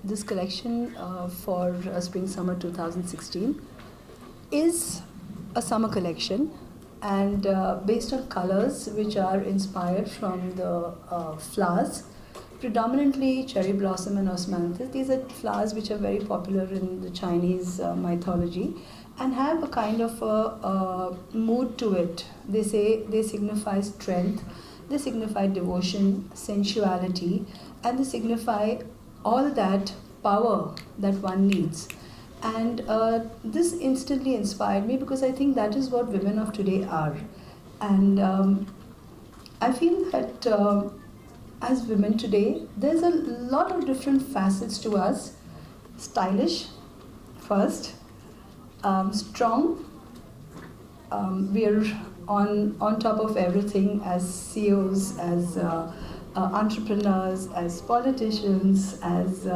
This collection for Spring Summer 2016 is a summer collection, and based on colors which are inspired from the flowers, predominantly cherry blossom and osmanthus. These are flowers which are very popular in the Chinese mythology and have a kind of a mood to it. They say they signify strength, they signify devotion, sensuality, and they signify all that power that one needs. And this instantly inspired me because I think that is what women of today are. And I feel that as women today, there's a lot of different facets to us. Stylish, first, strong. We are on top of everything as CEOs, as entrepreneurs, as politicians, as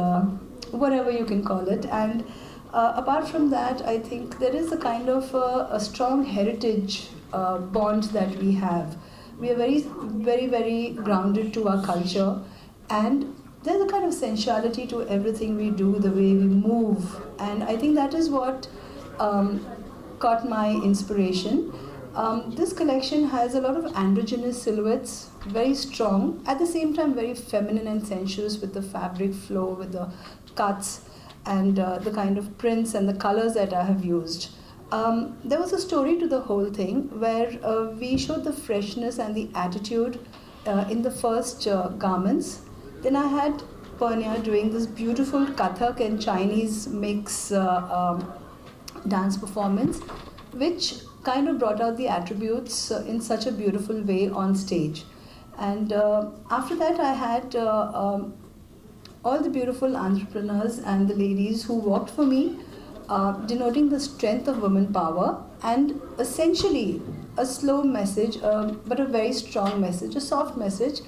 whatever you can call it. And apart from that, I think there is a kind of a strong heritage bond that we have. We are very, very, very grounded to our culture, and there's a kind of sensuality to everything we do, the way we move, and I think that is what caught my inspiration. This collection has a lot of androgynous silhouettes, very strong, at the same time very feminine and sensuous, with the fabric flow, with the cuts, and the kind of prints and the colors that I have used. There was a story to the whole thing where we showed the freshness and the attitude in the first garments. Then I had Pernia doing this beautiful Kathak and Chinese mix dance performance, which kind of brought out the attributes in such a beautiful way on stage. And after that, I had all the beautiful entrepreneurs and the ladies who worked for me, denoting the strength of women power, and essentially a slow message, but a very strong message, a soft message,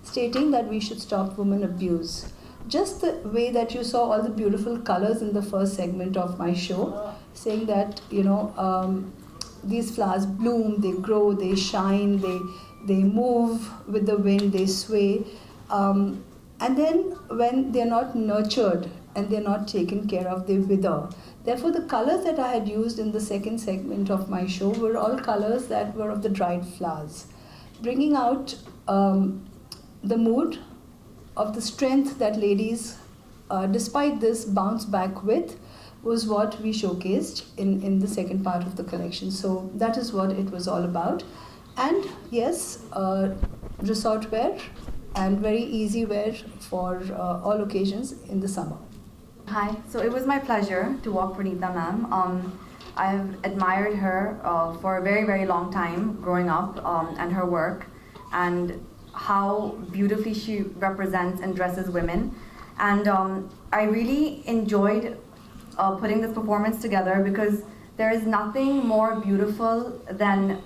stating that we should stop women abuse. Just the way that you saw all the beautiful colors in the first segment of my show, saying that, these flowers bloom, they grow, they shine, they move with the wind, they sway. And then when they're not nurtured and they're not taken care of, they wither. Therefore, the colors that I had used in the second segment of my show were all colors that were of the dried flowers, bringing out the mood of the strength that ladies, despite this, bounce back with, was what we showcased in the second part of the collection. So that is what it was all about. And yes, resort wear and very easy wear for all occasions in the summer. Hi, so it was my pleasure to walk for Neeta ma'am. I've admired her for a very, very long time growing up, and her work and how beautifully she represents and dresses women. And I really enjoyed putting this performance together because there is nothing more beautiful than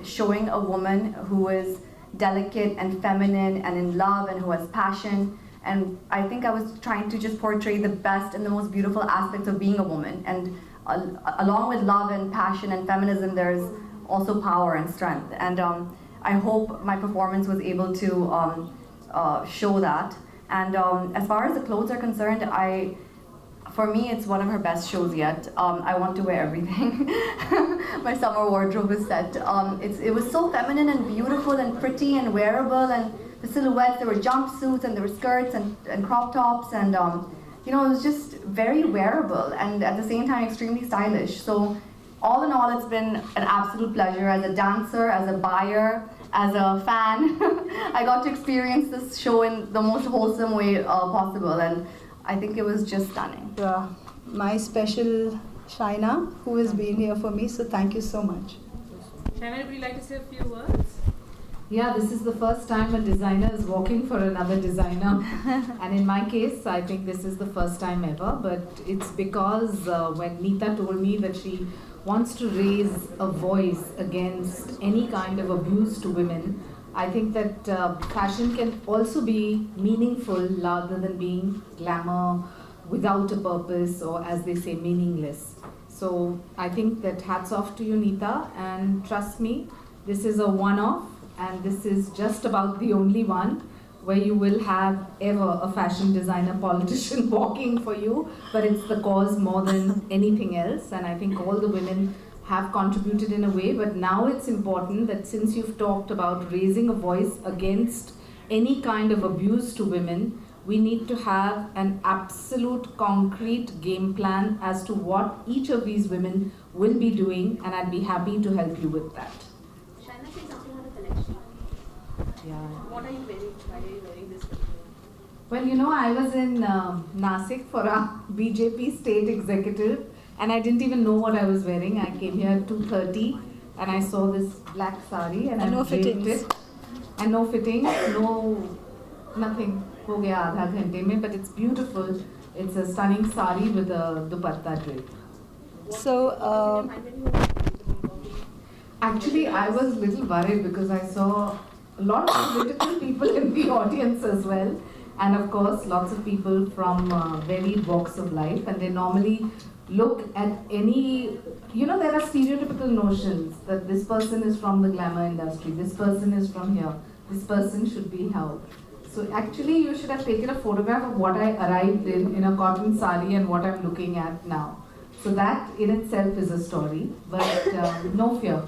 showing a woman who is delicate and feminine and in love and who has passion. And I think I was trying to just portray the best and the most beautiful aspects of being a woman. And along with love and passion and feminism, there's also power and strength. And I hope my performance was able to show that. And as far as the clothes are concerned, for me, it's one of her best shows yet. I want to wear everything. My summer wardrobe is set. It was so feminine and beautiful and pretty and wearable, and the silhouettes, there were jumpsuits and there were skirts and crop tops, and it was just very wearable and at the same time extremely stylish. So all in all, it's been an absolute pleasure as a dancer, as a buyer, as a fan. I got to experience this show in the most wholesome way possible, and I think it was just stunning. My special Shaina, who has been here for me, so thank you so much. Shaina, would you like to say a few words? Yeah, this is the first time a designer is working for another designer. And in my case, I think this is the first time ever. But it's because when Neeta told me that she wants to raise a voice against any kind of abuse to women, I think that fashion can also be meaningful rather than being glamour without a purpose, or as they say, meaningless. So I think that hats off to you, Neeta, and trust me, this is a one-off, and this is just about the only one where you will have ever a fashion designer politician walking for you, but it's the cause more than anything else. And I think all the women have contributed in a way, but now it's important that since you've talked about raising a voice against any kind of abuse to women, we need to have an absolute concrete game plan as to what each of these women will be doing, and I'd be happy to help you with that. Shaina, say something on the collection. Yeah. What are you wearing? Why are you wearing this? Well, I was in Nasik for a BJP state executive, and I didn't even know what I was wearing. I came here at 2:30 and I saw this black sari and I no draped fittings. it. And no fittings, nothing. Ho gaya aadha ghante mein, but it's beautiful. It's a stunning sari with a dupatta drape. So, Actually, I was a little worried because I saw a lot of political people in the audience as well. And of course, lots of people from varied walks of life. And they normally look at any, there are stereotypical notions that this person is from the glamour industry, this person is from here, this person should be helped. So actually, you should have taken a photograph of what I arrived in a cotton sari and what I'm looking at now. So that in itself is a story, but no fear.